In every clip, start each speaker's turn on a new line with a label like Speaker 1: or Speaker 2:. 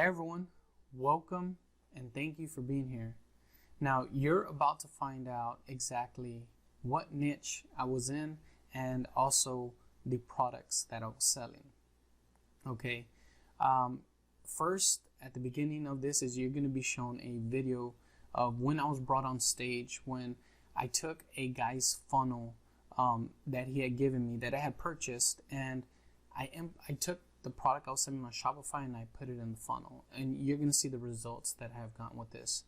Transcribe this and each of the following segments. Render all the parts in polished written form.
Speaker 1: everyone, welcome and thank you for being here. Now, you're about to find out exactly what niche I was in and also the products that I was selling. Okay, first, at the beginning of this is you're going to be shown a video of when I was brought on stage, when I took a guy's funnel that he had given me, that I had purchased, and I took the product I was selling on Shopify and I put it in the funnel, and you're going to see the results that I have gotten with this.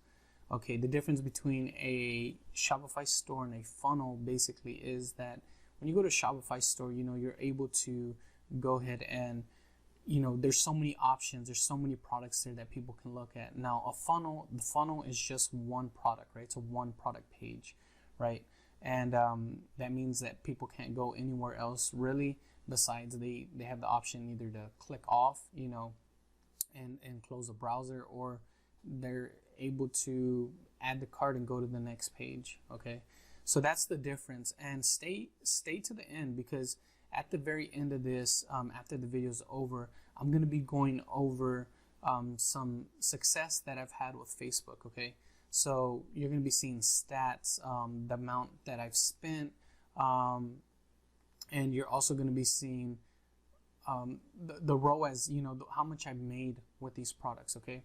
Speaker 1: Okay, the difference between a Shopify store and a funnel basically is that when you go to a Shopify store, you're able to go ahead and, there's so many options, there's so many products there that people can look at. Now, the funnel is just one product, right? It's a one product page, right? And that means that people can't go anywhere else really, besides they have the option either to click off, and close the browser, or they're able to add the cart and go to the next page. Okay, so that's the difference. And stay to the end, because at the very end of this, after the video is over, I'm going to be going over some success that I've had with Facebook. Okay, so you're going to be seeing stats, the amount that I've spent, and you're also going to be seeing the ROAS, how much I've made with these products. Okay.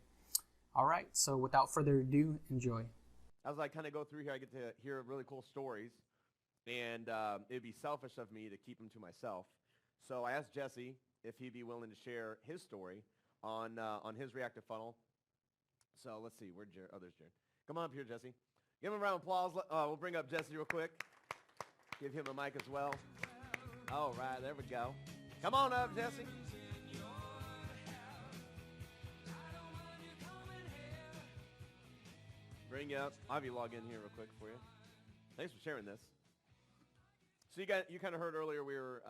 Speaker 1: All right. So without further ado, enjoy.
Speaker 2: As I kind of go through here, I get to hear really cool stories, and it'd be selfish of me to keep them to myself. So I asked Jesse if he'd be willing to share his story on his reactive funnel. So let's see, where'd Jared? Oh, there's Jared. Come on up here, Jesse. Give him a round of applause. We'll bring up Jesse real quick. Give him a mic as well. All right, there we go. Come on up, Jesse. Bring you up. I'll have you log in here real quick for you. Thanks for sharing this. So you kind of heard earlier we were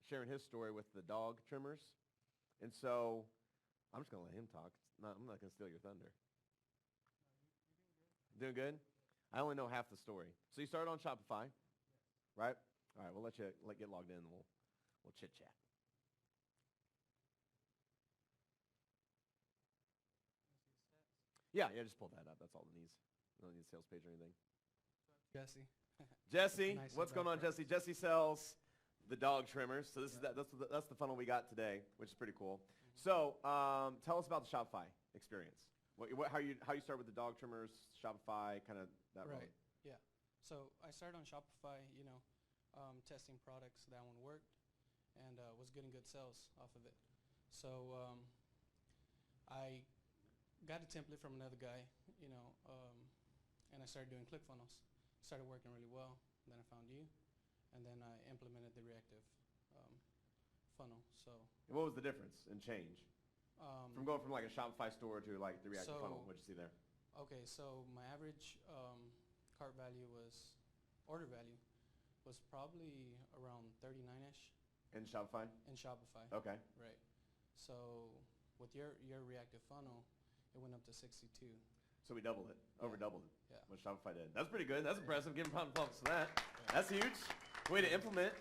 Speaker 2: sharing his story with the dog trimmers. And so I'm just going to let him talk. I'm not going to steal your thunder. Doing good? I only know half the story. So you started on Shopify, right? All right, we'll let you get logged in and we'll chit-chat. Yeah, just pull that up. That's all it needs. You don't need a sales page or anything.
Speaker 3: Jesse.
Speaker 2: Jesse,
Speaker 3: Nice
Speaker 2: what's going on, Jesse? Jesse sells the dog trimmers. So that's the funnel we got today, which is pretty cool. Mm-hmm. So tell us about the Shopify experience. How you start with the dog trimmers, Shopify, kind of that road.
Speaker 3: Right. Yeah. So I started on Shopify, testing products. That one worked, and was getting good sales off of it. So I got a template from another guy, and I started doing ClickFunnels. Started working really well. Then I found you, and then I implemented the reactive funnel. So.
Speaker 2: And what was the difference in change? From going from like a Shopify store to like the reactive funnel, what'd you see there?
Speaker 3: Okay, so my average cart value order value was probably around 39-ish.
Speaker 2: In Shopify?
Speaker 3: In Shopify.
Speaker 2: Okay.
Speaker 3: Right. So with your reactive funnel, it went up to 62.
Speaker 2: So we doubled it, over doubled it.
Speaker 3: Yeah.
Speaker 2: What Shopify did. That's pretty good. That's impressive. Give them props for that. Yeah. That's huge. Way to implement.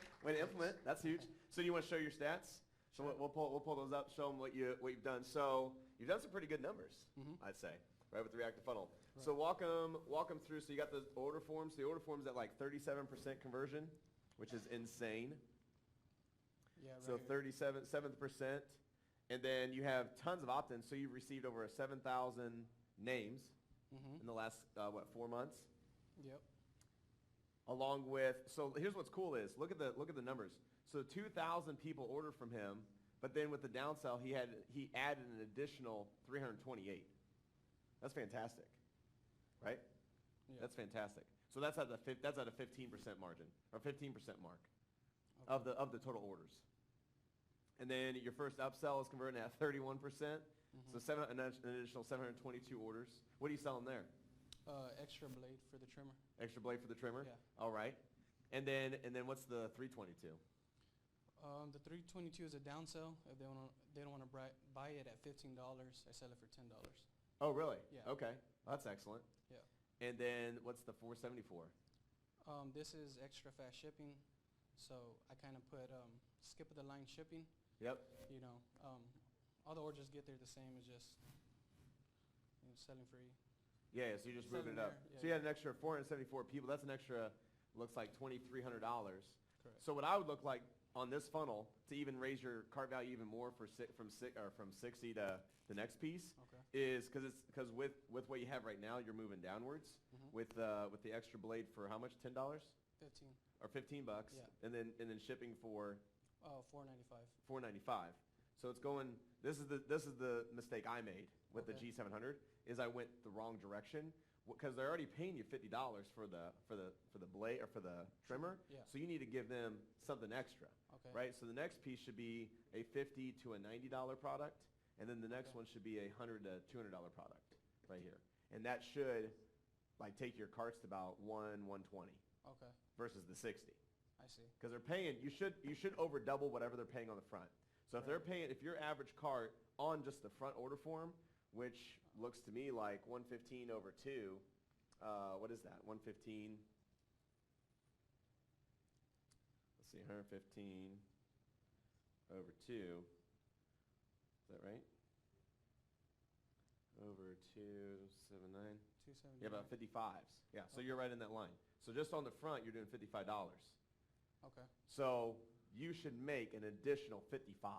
Speaker 2: That's huge. So do you want to show your stats? So
Speaker 3: sure.
Speaker 2: we'll pull those up. Show them what you've done. So you've done some pretty good numbers, I'd say, right, with the reactive funnel. Right. So walk them through. So you got the order forms. The order forms at like 37% conversion, which is insane.
Speaker 3: Yeah.
Speaker 2: So 37%. And then you have tons of opt-ins. So you've received over 7,000 names in the last 4 months.
Speaker 3: Yep.
Speaker 2: Along with, so here's what's cool is look at the numbers. So 2,000 people ordered from him, but then with the downsell, he added an additional 328. That's fantastic, right?
Speaker 3: Yeah.
Speaker 2: That's fantastic. So that's at a 15% margin or 15% mark of the total orders. And then your first upsell is converting at 31%. So an additional 722 orders. What are you selling there?
Speaker 3: Extra blade for the trimmer.
Speaker 2: Extra blade for the trimmer?
Speaker 3: Yeah.
Speaker 2: All right. And then what's the 322?
Speaker 3: The 322 is a downsell. If they don't want to buy it at $15, I sell it for $10.
Speaker 2: Oh, really?
Speaker 3: Yeah.
Speaker 2: Okay. That's excellent.
Speaker 3: Yeah.
Speaker 2: And then what's the 474?
Speaker 3: This is extra fast shipping. So I kind of put skip of the line shipping.
Speaker 2: Yep.
Speaker 3: All the orders get there the same. It's just selling free.
Speaker 2: Yeah, so you're just moving it up.
Speaker 3: There, yeah,
Speaker 2: So you had an extra 474 people. That's an extra, looks like $2,300.
Speaker 3: Correct.
Speaker 2: So what I would look like on this funnel to even raise your cart value even more from 60 to the next piece
Speaker 3: Okay.
Speaker 2: is because with what you have right now, you're moving downwards with the extra blade for how much? $10 or
Speaker 3: 15.
Speaker 2: $15,
Speaker 3: Yeah.
Speaker 2: and then shipping for
Speaker 3: $4.95.
Speaker 2: $4.95. So it's going. This is the mistake I made with
Speaker 3: Okay.
Speaker 2: the G700 is I went the wrong direction because they're already paying you $50 for the blade or for the trimmer.
Speaker 3: Yeah.
Speaker 2: So you need to give them something extra,
Speaker 3: Okay.
Speaker 2: right? So the next piece should be a $50 to a $90 product, and then the next
Speaker 3: Okay.
Speaker 2: one should be a $100 to $200 product right here, and that should like take your carts to about 120
Speaker 3: Okay.
Speaker 2: versus the 60.
Speaker 3: I see.
Speaker 2: Because they're paying, you should over double whatever they're paying on the front. So if they're paying, if your average cart on just the front order form, which looks to me like 115 over 2, what is that? 115. Let's see, 115 over 2. Is that right? Over 279.
Speaker 3: 279.
Speaker 2: Yeah, about 55s. Yeah, so you're right in that line. So just on the front, you're doing $55.
Speaker 3: Okay.
Speaker 2: So you should make an additional 55.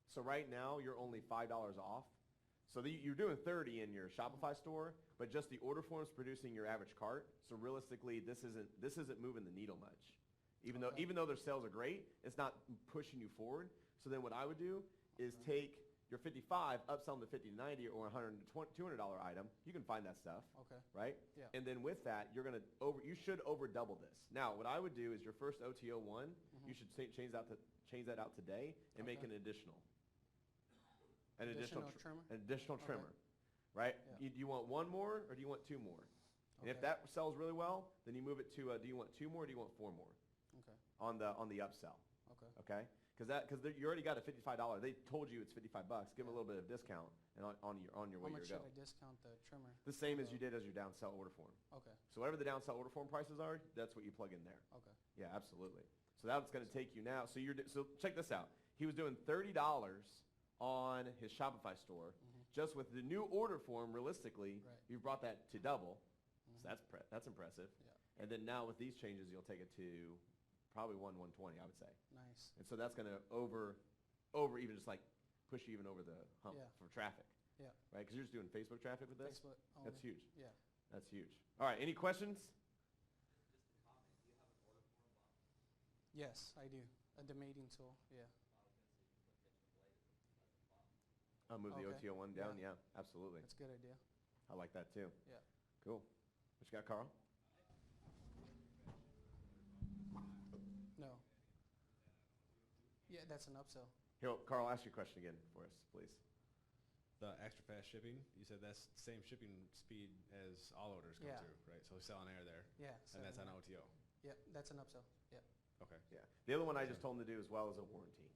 Speaker 2: So right now you're only $5 off. So you're doing 30 in your Shopify store, but just the order form's producing your average cart. So realistically, this isn't moving the needle much. Even though their sales are great, it's not pushing you forward. So then what I would do is take your 55, upsell them to 50 to 90 or $100 to $200 item. You can find that stuff.
Speaker 3: Okay.
Speaker 2: Right?
Speaker 3: Yeah.
Speaker 2: And then with that, you should over double this. Now, what I would do is your first OTO one, you should change that out today and make an additional.
Speaker 3: Additional trimmer?
Speaker 2: An additional
Speaker 3: Okay.
Speaker 2: trimmer, right?
Speaker 3: Yeah.
Speaker 2: Do you want one more or do you want two more? And if
Speaker 3: Okay.
Speaker 2: that sells really well, then you move it to do you want two more or do you want four more
Speaker 3: Okay.
Speaker 2: on the upsell?
Speaker 3: Okay.
Speaker 2: Okay? Because you already got a $55. They told you it's $55. Give them a little bit of discount and on your
Speaker 3: How
Speaker 2: way
Speaker 3: much
Speaker 2: to
Speaker 3: should
Speaker 2: go.
Speaker 3: I discount the trimmer?
Speaker 2: The same as you did as your downsell order form.
Speaker 3: Okay.
Speaker 2: So whatever the downsell order form prices are, that's what you plug in there.
Speaker 3: Okay.
Speaker 2: Yeah, absolutely. So that's going to take you now. So check this out. He was doing $30 on his Shopify store. Just with the new order form, realistically,
Speaker 3: Right.
Speaker 2: you've brought that to double. So that's impressive.
Speaker 3: Yeah.
Speaker 2: And then now with these changes, you'll take it to probably 120, I would say.
Speaker 3: Nice.
Speaker 2: And so that's going to over even just like push you even over the hump
Speaker 3: Yeah.
Speaker 2: for traffic.
Speaker 3: Yeah.
Speaker 2: Right? Because you're just doing Facebook traffic with this.
Speaker 3: Facebook
Speaker 2: That's
Speaker 3: only.
Speaker 2: huge.
Speaker 3: Yeah.
Speaker 2: That's huge. All right. Any questions?
Speaker 3: Yes, I do. A demating tool. Yeah.
Speaker 2: I'll move the
Speaker 3: Okay.
Speaker 2: OTO one down.
Speaker 3: Yeah.
Speaker 2: Yeah, absolutely.
Speaker 3: That's a good idea.
Speaker 2: I like that too.
Speaker 3: Yeah.
Speaker 2: Cool. What you got, Carl?
Speaker 3: No. Yeah, that's an upsell.
Speaker 2: Here, Carl, ask your question again for us, please.
Speaker 4: The extra fast shipping, you said that's the same shipping speed as all orders come
Speaker 3: Yeah.
Speaker 4: through, right? So sell on air there,
Speaker 3: Yeah.
Speaker 4: and that's on
Speaker 3: 7.
Speaker 4: OTO.
Speaker 3: Yeah, that's an upsell. Yeah.
Speaker 4: Okay.
Speaker 2: Yeah. The other one I just told him to do as well is a warranty.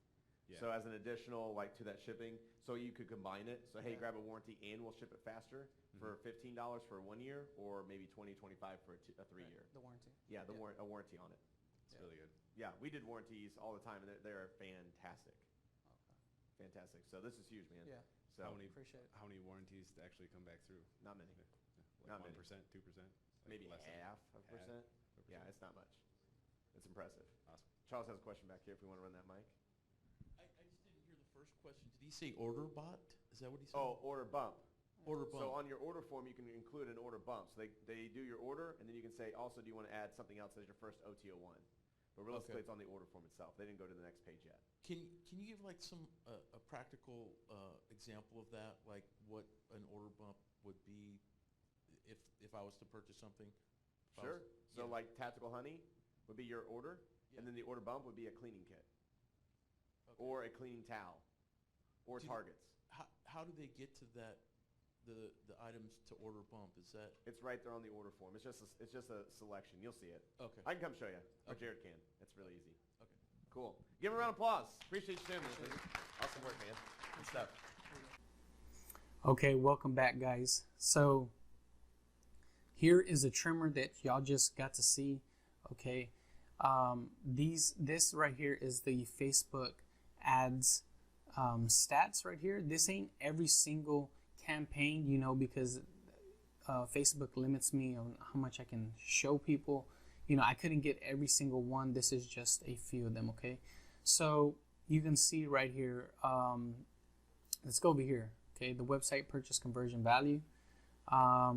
Speaker 4: Yeah.
Speaker 2: So as an additional, like to that shipping, so you could combine it. So hey,
Speaker 3: Yeah.
Speaker 2: grab a warranty and we'll ship it faster for $15 for 1 year, or maybe 25 for a 3-year.
Speaker 3: The warranty.
Speaker 2: Yeah,
Speaker 3: Yeah.
Speaker 2: a warranty on it.
Speaker 4: It's really good.
Speaker 2: Yeah, we did warranties all the time, and they're fantastic.
Speaker 3: Okay.
Speaker 2: Fantastic. So this is huge, man.
Speaker 3: Yeah.
Speaker 2: So
Speaker 3: Appreciate it.
Speaker 4: How many warranties actually come back through?
Speaker 2: not many.
Speaker 4: Like
Speaker 2: Not
Speaker 4: 1%, 2%?
Speaker 2: Maybe
Speaker 4: less than
Speaker 2: half of a percent. Yeah, it's not much. It's impressive.
Speaker 4: Awesome.
Speaker 2: Charles has a question back here if we want to run that mic.
Speaker 5: I just didn't hear the first question. Did he say order bot? Is that what he said?
Speaker 2: Oh, order bump.
Speaker 5: order bump.
Speaker 2: So on your order form, you can include an order bump. So they do your order, and then you can say, also, do you want to add something else as your first OTO one? But realistically,
Speaker 5: Okay.
Speaker 2: it's on the order form itself. They didn't go to the next page yet.
Speaker 5: Can you give like some a practical example of that? Like what an order bump would be if I was to purchase something? If I
Speaker 2: Sure.
Speaker 5: was-
Speaker 2: So
Speaker 5: yeah.
Speaker 2: like tactical honey would be your order,
Speaker 5: Yeah.
Speaker 2: and then the order bump would be a cleaning kit
Speaker 5: Okay.
Speaker 2: or a cleaning towel or
Speaker 5: Do-
Speaker 2: targets.
Speaker 5: How do they get to that the items to order bump? Is that
Speaker 2: It's right there on the order form. It's just a selection. You'll see it.
Speaker 5: okay?
Speaker 2: I can come show you, or
Speaker 5: Okay.
Speaker 2: Jared can. It's really easy.
Speaker 5: Okay.
Speaker 2: Cool. Give him a round of applause. Appreciate you doing this. Awesome work, man. Good stuff.
Speaker 1: Okay, welcome back, guys. So here is a trimmer that y'all just got to see. Okay, this right here is the Facebook ads stats right here. This ain't every single campaign, you know, because Facebook limits me on how much I can show people. You know, I couldn't get every single one. This is just a few of them, okay? So you can see right here, let's go over here, okay? The website purchase conversion value. I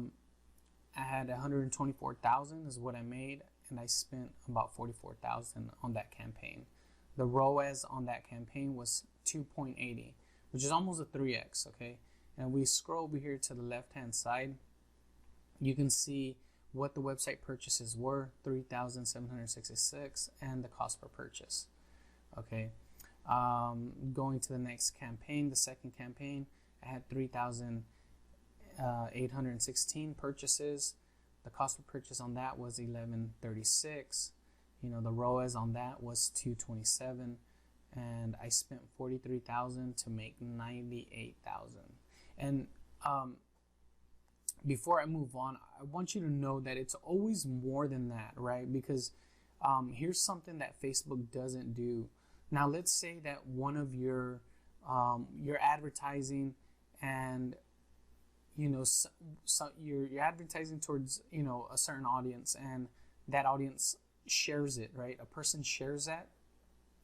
Speaker 1: had 124,000 is what I made, and I spent about 44,000 on that campaign. The ROAS on that campaign was 2.80, which is almost a 3x, okay? And we scroll over here to the left-hand side, you can see what the website purchases were, 3,766, and the cost per purchase, okay? Going to the next campaign, the second campaign, I had 3,816 purchases. The cost per purchase on that was 1136. You know, the ROAS on that was 227, and I spent 43,000 to make 98,000. And before I move on, I want you to know that it's always more than that, right? Because here's something that Facebook doesn't do. Now, let's say that one of your you're advertising, and you know, so you're advertising towards, you know, a certain audience, and that audience shares it, right? A person shares that,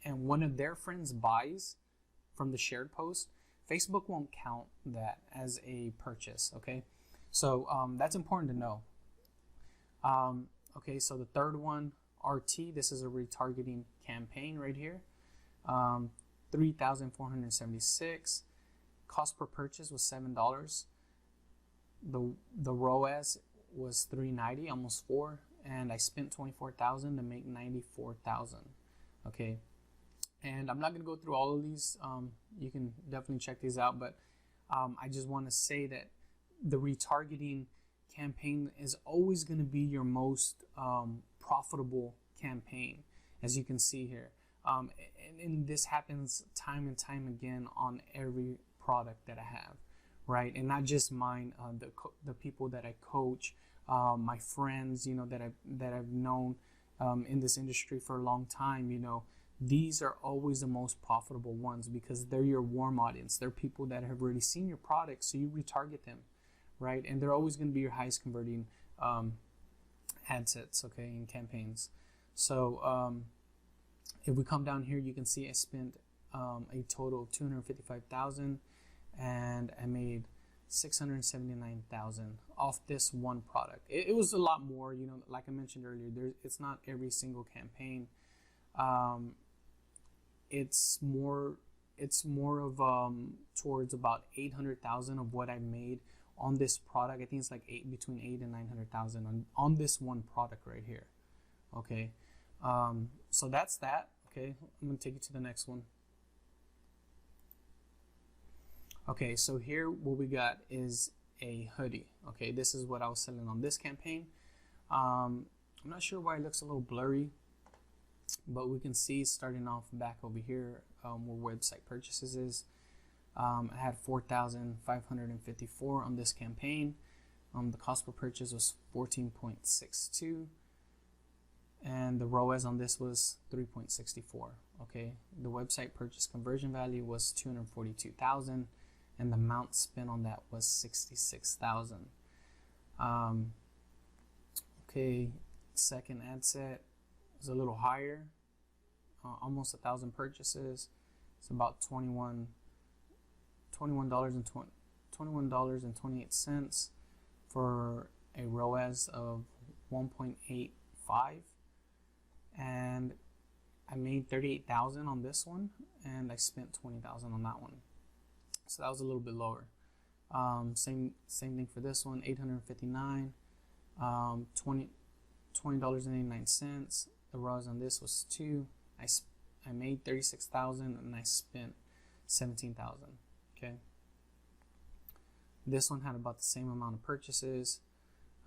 Speaker 1: and one of their friends buys from the shared post. Facebook won't count that as a purchase, okay? So that's important to know. Okay, so the third one, RT, this is a retargeting campaign right here. 3,476. Cost per purchase was $7. The ROAS was 390, almost 4, and I spent 24,000 to make 94,000. Okay, and I'm not going to go through all of these. You can definitely check these out, but I just want to say that the retargeting campaign is always going to be your most profitable campaign, as you can see here. And this happens time and time again on every product that I have, right? And not just mine, the people that I coach, my friends, you know, that I've known in this industry for a long time. You know, these are always the most profitable ones because they're your warm audience. They're people that have already seen your product, so you retarget them, right? And they're always going to be your highest converting ad sets, okay, in campaigns. So if we come down here, you can see I spent a total of 255,000, and I made 679,000 off this one product. It was a lot more, you know, like I mentioned earlier. It's not every single campaign. It's more of towards about 800,000 of what I made on this product. I think it's like between 800,000 and 900,000 on this one product right here. Okay, so that's that. Okay, I'm gonna take you to the next one. Okay, so here what we got is a hoodie. Okay, this is what I was selling on this campaign. I'm not sure why it looks a little blurry, but we can see starting off back over here where website purchases is. I had 4,554 on this campaign. The cost per purchase was 14.62, and the ROAS on this was 3.64. Okay, the website purchase conversion value was 242,000, and the amount spent on that was 66,000. Okay, second ad set is a little higher, almost 1,000 purchases. It's about $21.28 for a ROAS of 1.85, and I made 38,000 on this one, and I spent 20,000 on that one. So that was a little bit lower. Same thing for this one, 859, $20.89. The ROAS on this was 2. I made 36,000 and I spent 17,000. Okay. This one had about the same amount of purchases.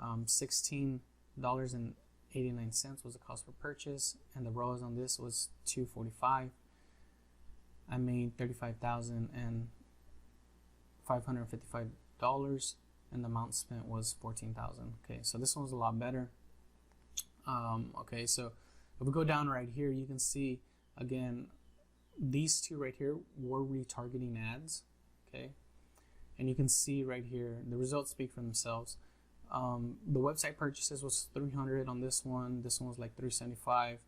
Speaker 1: $16.89 was the cost per purchase, and the ROAS on this was 245. I made $35,555, and the amount spent was 14,000. Okay, so this one was a lot better. Okay, so if we go down right here, you can see again these two right here were retargeting ads, okay? And you can see right here, the results speak for themselves. The website purchases was 300 on this one. This one was like 375.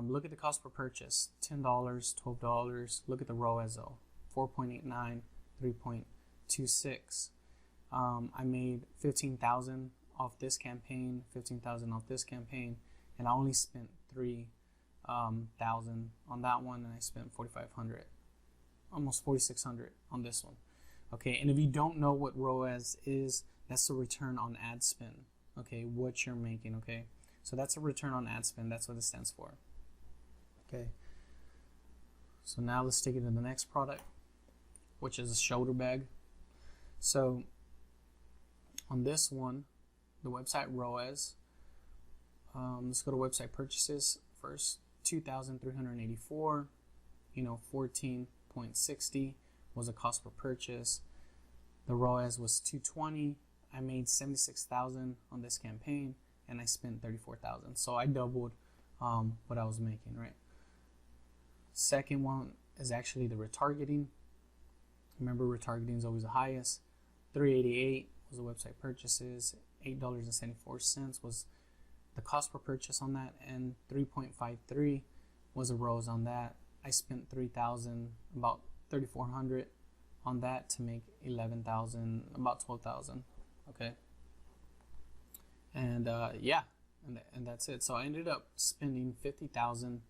Speaker 1: Look at the cost per purchase, $10, $12. Look at the ROAS though, 4.89, 3.26. I made 15,000 off this campaign, 15,000 off this campaign, and I only spent 3,000 on that one, and I spent 4,500, almost 4,600 on this one. Okay, and if you don't know what ROAS is, that's the return on ad spend. Okay, what you're making. Okay, so that's a return on ad spend. That's what it stands for. Okay, so now let's take it to the next product, which is a shoulder bag. So on this one, the website ROAS, let's go to website purchases first. 2,384, 14.60 was the cost per purchase. The ROAS was 220. I made 76,000 on this campaign, and I spent 34,000. So I doubled what I was making, right? Second one is actually the retargeting. Remember, retargeting is always the highest. 388 was the website purchases. $8.74 was the cost per purchase on that, and 3.53 was a ROAS on that. I spent 3,000, about 3,400 on that to make 11,000, about 12,000. Okay, and yeah, and that's it. So I ended up spending 50,000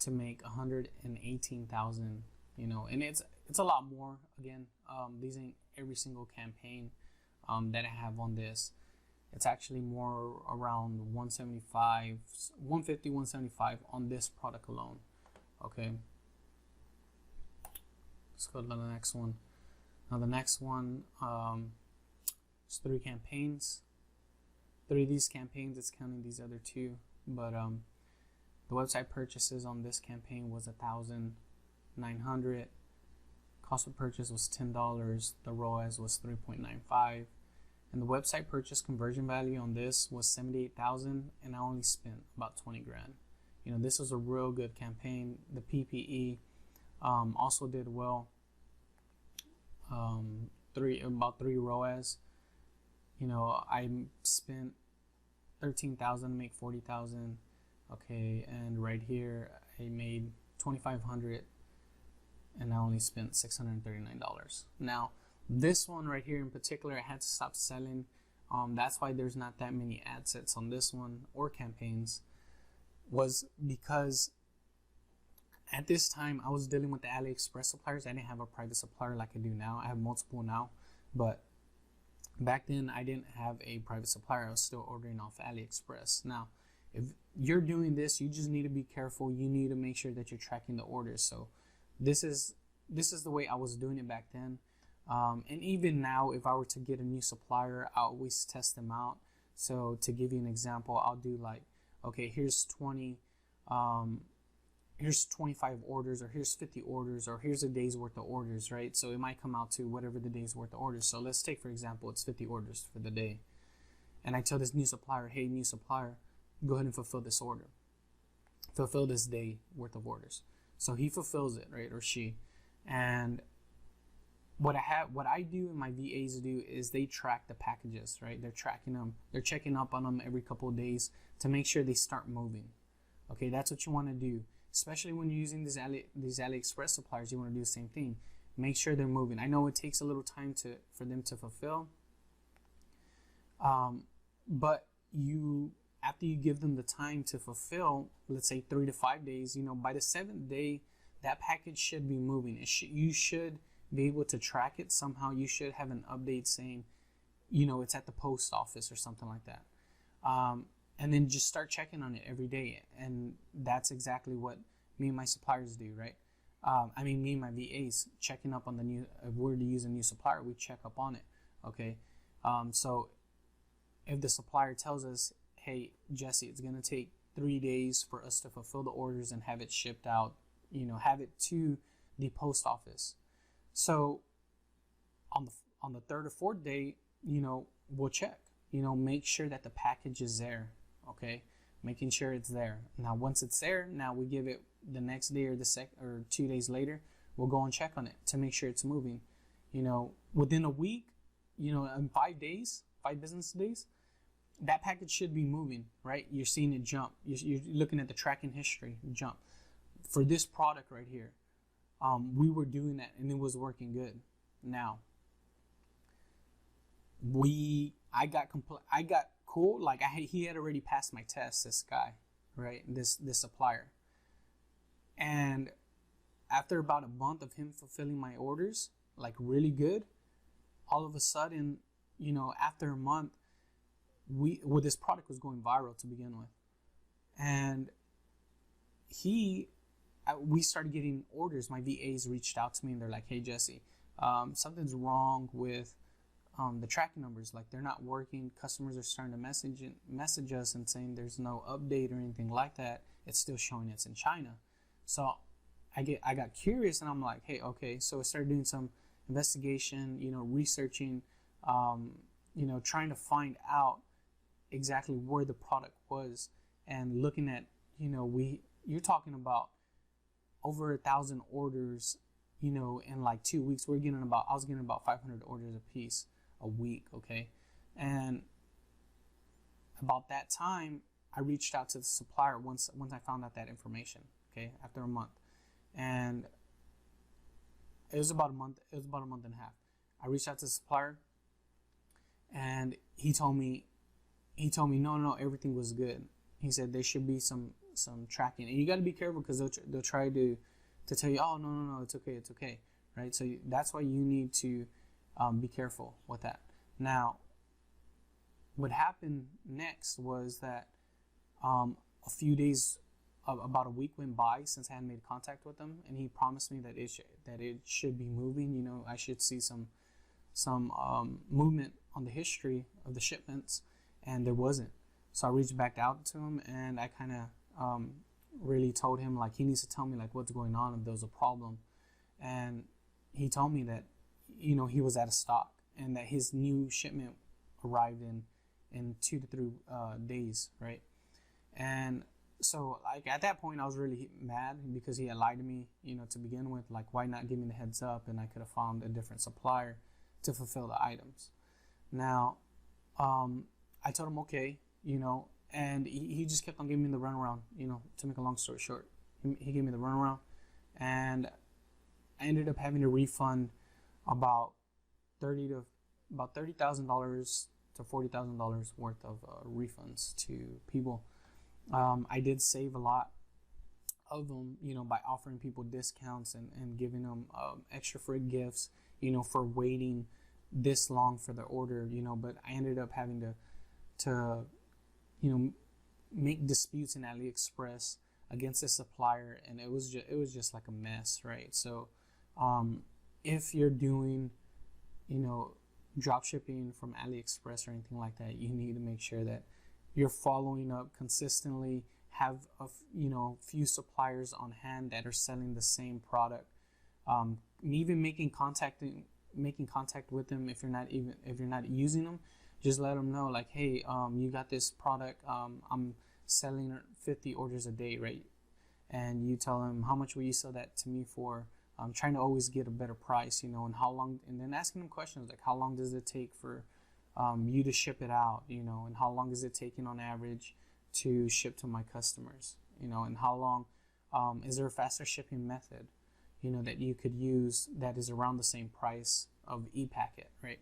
Speaker 1: to make 118,000. And it's a lot more. Again, these ain't every single campaign that I have on this. It's actually more around 175, 150, 175 on this product alone. Okay. Let's go to the next one. Now the next one is 3 campaigns. 3 of these campaigns, it's counting these other 2. But the website purchases on this campaign was 1,900. Cost of purchase was $10. The ROAS was 3.95. And the website purchase conversion value on this was 78,000, and I only spent about 20 grand. This was a real good campaign. The PPE also did well. About 3 ROAS. I spent 13,000 to make 40,000. Okay, and right here I made 2,500, and I only spent $639. Now, this one right here in particular, I had to stop selling. That's why there's not that many ad sets on this one or campaigns, was because at this time I was dealing with the AliExpress suppliers. I didn't have a private supplier like I do now. I have multiple now, but back then I didn't have a private supplier. I was still ordering off AliExpress. Now, if you're doing this, you just need to be careful. You need to make sure that you're tracking the orders. So this is the way I was doing it back then. And even now, if I were to get a new supplier, I always test them out. So to give you an example, I'll do like, okay, here's 25 orders, or here's 50 orders, or here's a day's worth of orders, right? So it might come out to whatever the day's worth of orders. So let's take, for example, it's 50 orders for the day. And I tell this new supplier, hey, new supplier, go ahead and fulfill this order. Fulfill this day worth of orders. So he fulfills it, right, or she. And what I do and my VAs do is they track the packages, right? They're tracking them. They're checking up on them every couple of days to make sure they start moving. Okay, that's what you want to do. Especially when you're using these AliExpress suppliers, you want to do the same thing. Make sure they're moving. I know it takes a little time for them to fulfill. But after you give them the time to fulfill, let's say 3 to 5 days, by the 7th day, that package should be moving. You should be able to track it somehow. You should have an update saying, it's at the post office or something like that. And then just start checking on it every day. And that's exactly what me and my suppliers do, right? Me and my VAs, checking up on the new, if we're to use a new supplier, we check up on it, okay? So if the supplier tells us, hey, Jesse, it's going to take 3 days for us to fulfill the orders and have it shipped out, have it to the post office. So on the 3rd or 4th day, we'll check, make sure that the package is there, okay? making sure it's there. Now, once it's there, now we give it the next day or or 2 days later, we'll go and check on it to make sure it's moving. Within a week, in 5 days, 5 business days, that package should be moving, right? You're seeing it jump. You're looking at the tracking history jump. For this product right here, we were doing that and it was working good. Now, I got cool. Like he had already passed my test. This guy, right? This supplier, and after about a month of him fulfilling my orders, like really good, all of a sudden, after a month, this product was going viral to begin with, and we started getting orders. My VAs reached out to me and they're like, "Hey Jesse, something's wrong with the tracking numbers. Like they're not working. Customers are starting to message us and saying there's no update or anything like that. It's still showing it's in China." So I got curious and I'm like, "Hey, okay." So I started doing some investigation, researching, trying to find out exactly where the product was, and looking at, you're talking about over 1,000 orders, in like 2 weeks. I was getting about 500 orders a piece a week, okay? And about that time, I reached out to the supplier once I found out that information, okay, after a month. And it was about a month and a half. I reached out to the supplier and he told me no, everything was good. He said there should be some tracking, and you got to be careful because they'll try to tell you, "Oh, no, it's okay," right? So that's why you need to be careful with that. Now, what happened next was that a few days, about a week went by since I had made contact with him, and he promised me that it should be moving. I should see some movement on the history of the shipments, and there wasn't. So I reached back out to him and I kind of really told him like he needs to tell me like what's going on if there was a problem. And he told me that he was out of stock and that his new shipment arrived in 2 to 3 days, right? And so like at that point I was really mad because he had lied to me, to begin with. Like, why not give me the heads up and I could have found a different supplier to fulfill the items. Now, I told him okay, and he just kept on giving me the runaround, to make a long story short. He gave me the runaround, and I ended up having to refund about $30,000 to $40,000 worth of refunds to people. I did save a lot of them, by offering people discounts and giving them extra free gifts, for waiting this long for the order, but I ended up having to make disputes in AliExpress against the supplier, and it was just like a mess, right? So if you're doing drop shipping from AliExpress or anything like that, you need to make sure that you're following up consistently, have a few suppliers on hand that are selling the same product, even making contact with them if you're not using them. Just let them know like, hey, you got this product, I'm selling 50 orders a day, right? And you tell them, how much will you sell that to me for? I'm trying to always get a better price, and how long, and then asking them questions like, how long does it take for you to ship it out, and how long is it taking on average to ship to my customers, and how long, is there a faster shipping method, that you could use that is around the same price of e-packet, right?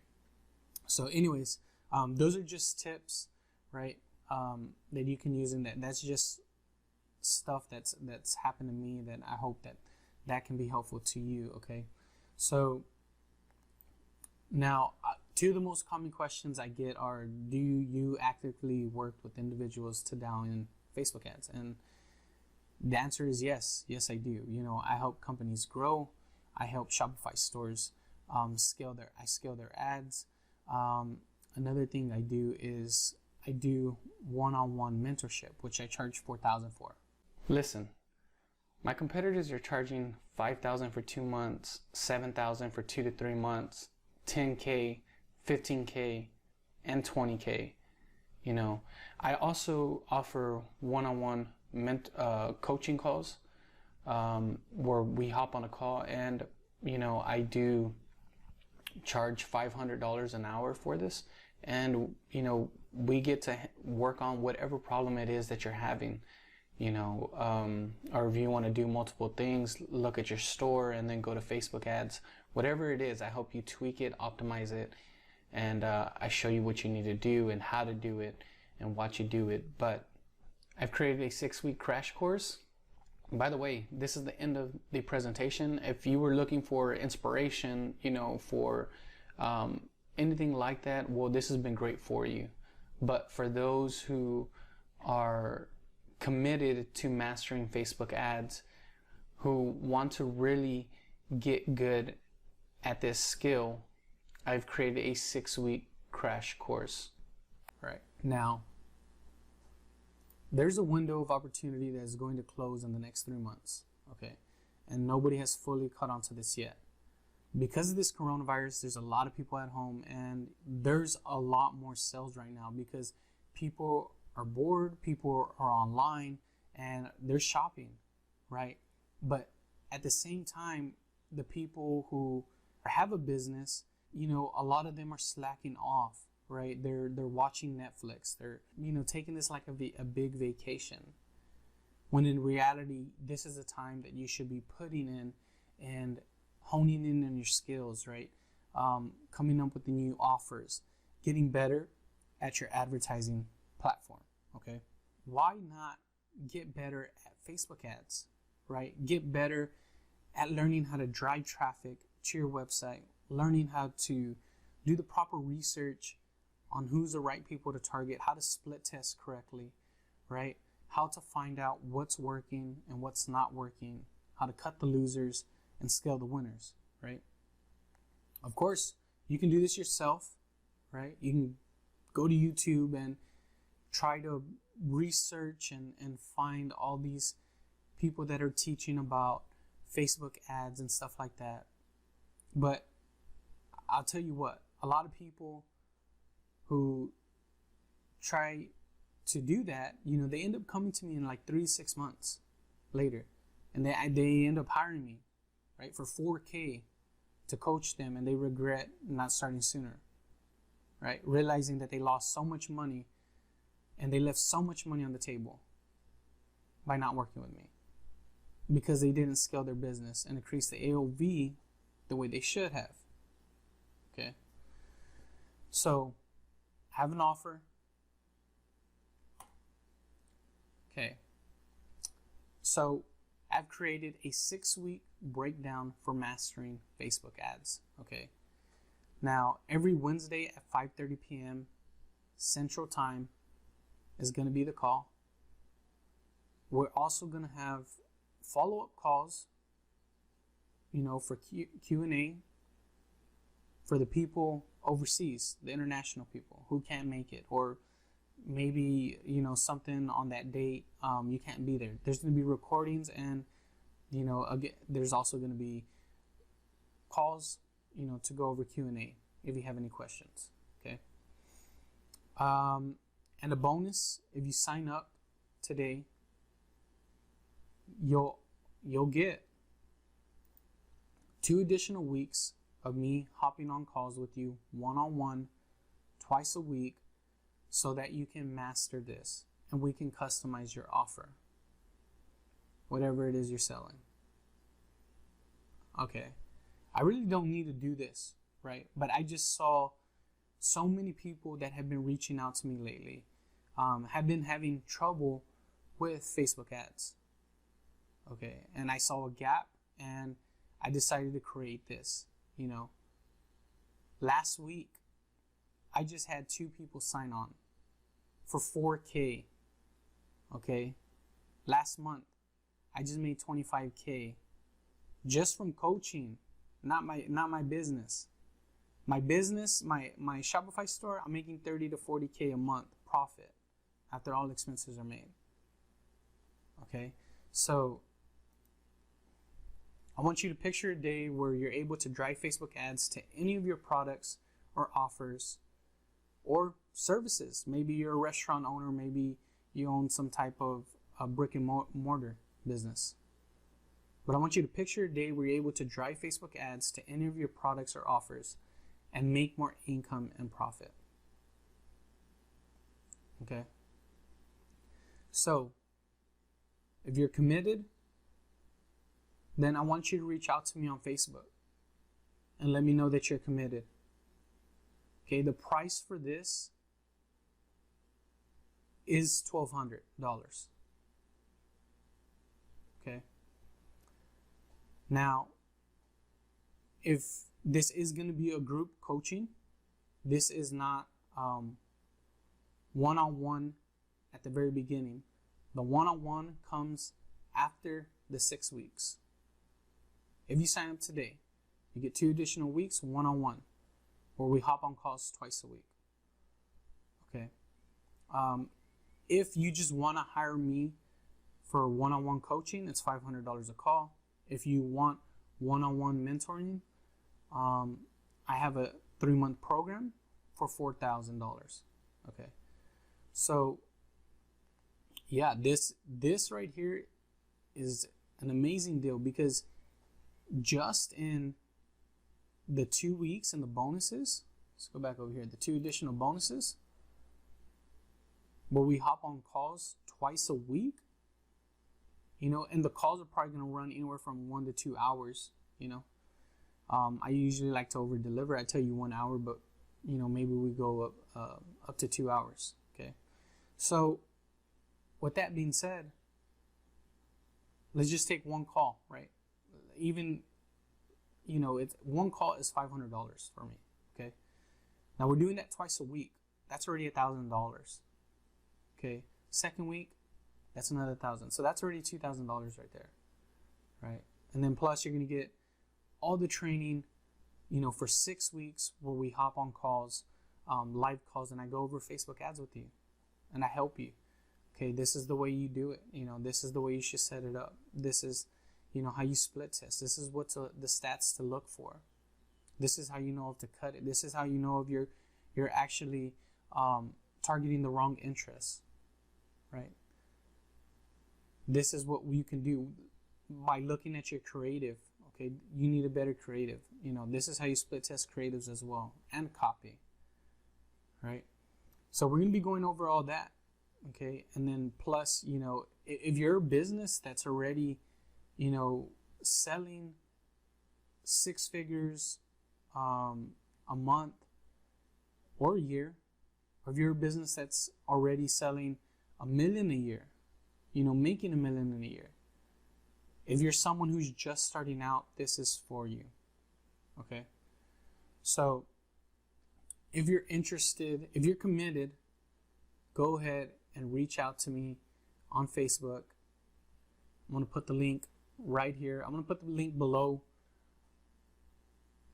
Speaker 1: So anyways, those are just tips, right, that you can use, and that's just stuff that's happened to me that I hope that can be helpful to you, okay? So now, 2 of the most common questions I get are, do you actively work with individuals to dial in Facebook ads? And the answer is yes. Yes, I do. I help companies grow. I help Shopify stores scale their ads. Another thing I do is I do one-on-one mentorship, which I charge $4,000 for. Listen, my competitors are charging $5,000 for 2 months, $7,000 for 2 to 3 months, $10K, $15K, and $20K. You know, I also offer one-on-one coaching calls, where we hop on a call, and you know, I do charge $500 an hour for this, and you know, we get to work on whatever problem it is that you're having. You know, or if you want to do multiple things, look at your store and then go to Facebook ads, whatever it is, I help you tweak it, optimize it, and I show you what you need to do and how to do it and watch you do it. But I've created a 6-week crash course. By the way, this is the end of the presentation. If you were looking for inspiration, you know, for anything like that, well, this has been great for you. But for those who are committed to mastering Facebook ads, who want to really get good at this skill, I've created a 6-week crash course. Right now, there's a window of opportunity that is going to close in the next 3 months, okay? And nobody has fully caught on to this yet. Because of this coronavirus, there's a lot of people at home, and there's a lot more sales right now because people are bored, people are online, and they're shopping, right? But at the same time, the people who have a business, you know, a lot of them are slacking off, right? They're watching Netflix. They're, you know, taking this like a big vacation. When in reality, this is a time that you should be putting in and honing in on your skills, right? Coming up with the new offers, getting better at your advertising platform, okay? Why not get better at Facebook ads, right? Get better at learning how to drive traffic to your website, learning how to do the proper research on who's the right people to target, how to split test correctly, right? How to find out what's working and what's not working, how to cut the losers and scale the winners, right? Of course, you can do this yourself, right? You can go to YouTube and try to research and find all these people that are teaching about Facebook ads and stuff like that. But I'll tell you what, a lot of people who try to do that, you know, they end up coming to me in like 3 to 6 months later, and they end up hiring me, right, for $4K to coach them, and they regret not starting sooner, right? Realizing that they lost so much money and they left so much money on the table by not working with me because they didn't scale their business and increase the AOV the way they should have. Okay, so I have an offer. Okay, so I've created a 6-week breakdown for mastering Facebook ads. Okay, now every Wednesday at 5:30 p.m. Central Time is going to be the call. We're also going to have follow-up calls, you know, for Q&A for the people overseas, the international people who can't make it, or maybe, you know, something on that date, you can't be there. There's going to be recordings, and, you know, again, there's also going to be calls, you know, to go over Q&A if you have any questions, okay? And a bonus, if you sign up today, you'll get 2 additional weeks of me hopping on calls with you one-on-one twice a week so that you can master this and we can customize your offer, whatever it is you're selling. Okay, I really don't need to do this, right? But I just saw so many people that have been reaching out to me lately, have been having trouble with Facebook ads. Okay, and I saw a gap and I decided to create this. You know, last week I just had 2 people sign on for $4K. Okay, last month I just made $25K just from coaching, not my business. My business, my Shopify store, I'm making $30 to $40K a month profit after all expenses are made. Okay, so I want you to picture a day where you're able to drive Facebook ads to any of your products or offers or services. Maybe you're a restaurant owner, maybe you own some type of a brick and mortar business. But I want you to picture a day where you're able to drive Facebook ads to any of your products or offers and make more income and profit. Okay? So, if you're committed, then I want you to reach out to me on Facebook and let me know that you're committed. Okay, the price for this is $1,200. Okay. Now, if this is going to be a group coaching, this is not one-on-one at the very beginning. The one-on-one comes after the 6 weeks. If you sign up today, you get 2 additional weeks one-on-one, where we hop on calls twice a week. Okay. If you just want to hire me for one-on-one coaching, it's $500 a call. If you want one-on-one mentoring, I have a 3-month program for $4,000. Okay. So, yeah, this right here is an amazing deal, because just in the 2 weeks and the bonuses, let's go back over here, the 2 additional bonuses, where we hop on calls twice a week, and the calls are probably going to run anywhere from 1 to 2 hours, I usually like to over deliver. I tell you 1 hour, but maybe we go up to 2 hours. Okay. So with that being said, let's just take one call, right? Even, it's one call is $500 for me. Okay. Now we're doing that twice a week. That's already $1,000. Okay. Second week, that's another $1,000. So that's already $2,000 right there. Right. And then plus you're going to get all the training, for 6 weeks, where we hop on calls, live calls, and I go over Facebook ads with you and I help you. Okay, this is the way you do it. This is the way you should set it up. This is, how you split test. This is what the stats to look for. This is how you know if to cut it. This is how you know if you're actually targeting the wrong interests, right? This is what you can do by looking at your creative. Okay, you need a better creative. This is how you split test creatives as well, and copy, right? So we're going to be going over all that. Okay, and then plus, if you're a business that's already, selling 6 figures a month or a year, or if you're a business that's already selling $1 million a year, making $1 million in a year, if you're someone who's just starting out, this is for you. Okay, so if you're interested, if you're committed, go ahead and reach out to me on Facebook. I'm going to put the link right here. I'm going to put the link below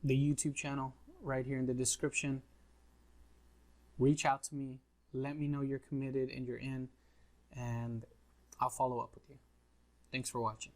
Speaker 1: the YouTube channel right here in the description. Reach out to me. Let me know you're committed and you're in, and I'll follow up with you. Thanks for watching.